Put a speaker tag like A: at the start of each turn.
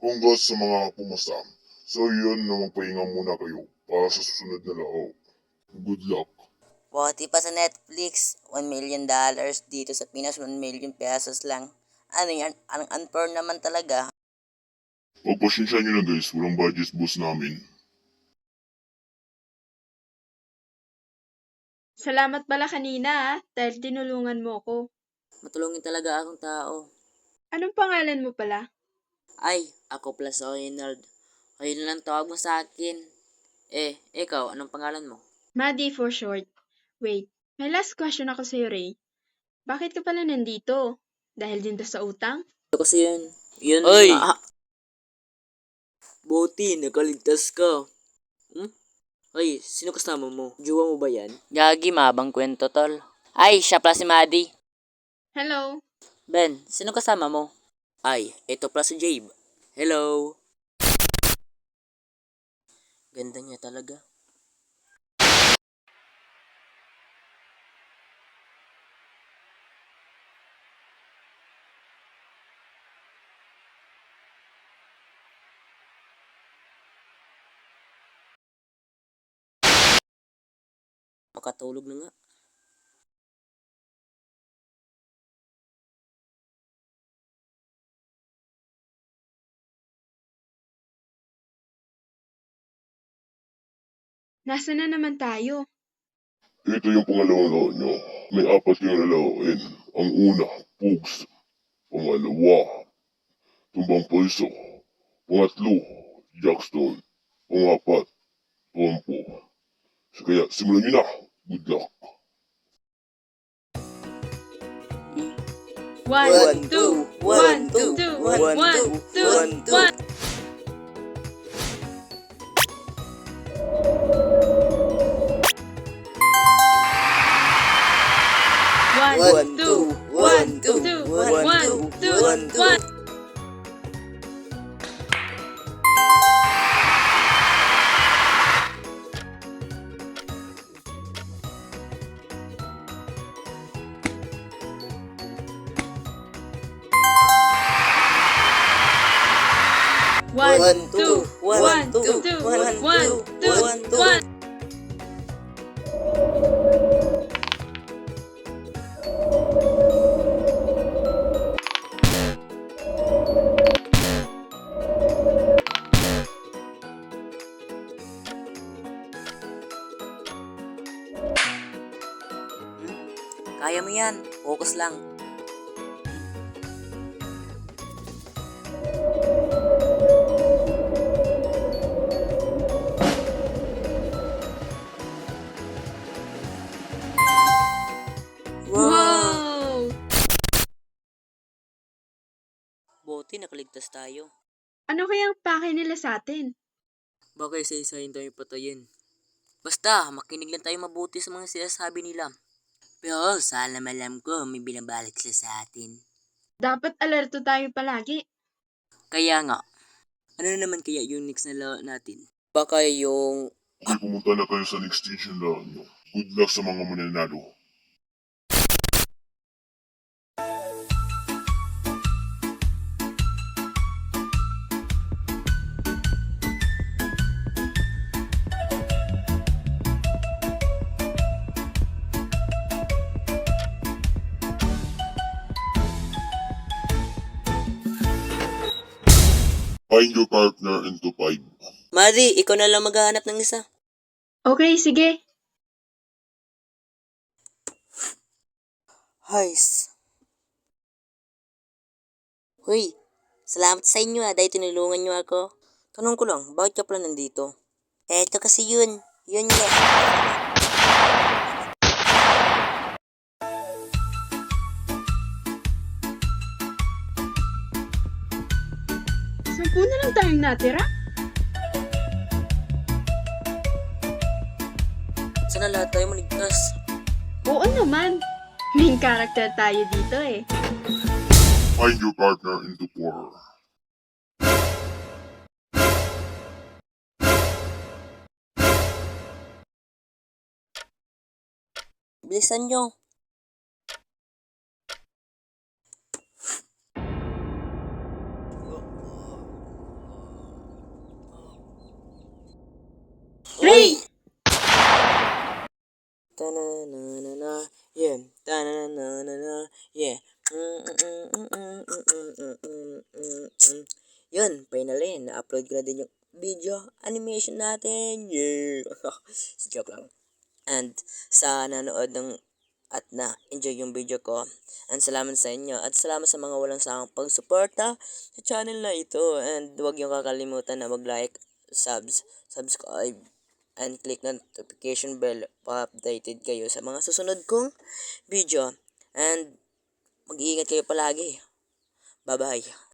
A: Congrats sa mga pumasa. So yun na magpahinga muna kayo para sa susunod na laro. Good luck.
B: Buti pa sa Netflix, $1 million dito sa Pinas, 1 million pesos lang. Ano yan? Ang unfair naman talaga.
A: Pagpasensya nyo na guys, walang budget boost namin.
C: Salamat pala kanina dahil tinulungan mo ko.
B: Matulungin talaga akong tao.
C: Anong pangalan mo pala?
B: Ay, ako plus Reynald. Kayo na lang tawag mo sa akin. Ikaw, anong pangalan mo?
C: Maddie for short. Wait, may last question ako sa'yo, Ray. Bakit ka pala nandito? Dahil din ba sa utang?
B: Kasi yun Oy! Buti, nakaligtas ka. Ay, sino kasama mo? Jowa mo ba yan? Gagi, mabang kwento, tol. Ay, siya pala si Maddie.
C: Hello?
B: Ben, sino kasama mo? Ay, ito pala si Jabe. Hello. Ganda niya talaga. Makatulog na nga.
C: Nasaan na naman tayo?
A: Ito yung pangalawang laro nyo. May apat kayong lalaroin. Ang una, Pugs. Pangalawa, Tumbang Pulso. Pangatlo, Jackstone. Pangapat, Trompo. So kaya simulan nyo na. Good luck.
C: 1, 2, 1, 2, 1, 2, 1. One, two, one, two, one, two, one. One, two, one, two, one.
B: Kaya mo yan. Focus lang.
C: Wow!
B: Buti, nakaligtas tayo.
C: Ano kayang pake nila sa atin?
B: Baka isa-isahin tayo patayin. Basta, makinig lang tayo mabuti sa mga sinasabi nila. Pero sana malam ko may binabalik sila sa atin.
C: Dapat alerto tayo palagi.
B: Kaya nga, ano naman kaya yung next na laro natin? Baka yung...
A: Okay, pumunta na kayo sa next stage ng laro nyo. Good luck sa mga mananalo. Find your partner into 5.
B: Maddie, ikaw na lang maghahanap ng isa.
C: Okay, sige.
B: Heis. Hoy, salamat sa inyo dahil tinulungan nyo ako. Tanong ko lang, bakit ka pala nandito? Eto kasi yun. Yun nga.
C: Sampu na lang tayong natira.
B: Sana lahat tayo maligtas.
C: Oo naman. Main character tayo dito eh.
A: Find your partner into 4.
B: Bilisan nyo.
C: Ray!
B: Ta-na-na-na-na, yeah. Ta-na-na-na-na, yeah. Yun, finally, na-upload ko na din yung video animation natin. Yeah. Joke lang. And sa nanood ng at na-enjoy yung video ko. And salamat sa inyo. At salamat sa mga walang sawang pagsuporta sa channel na ito. And huwag yung kakalimutan na mag-like, subscribe, and click na notification bell para updated kayo sa mga susunod kong video. And mag-iingat kayo palagi. Bye-bye.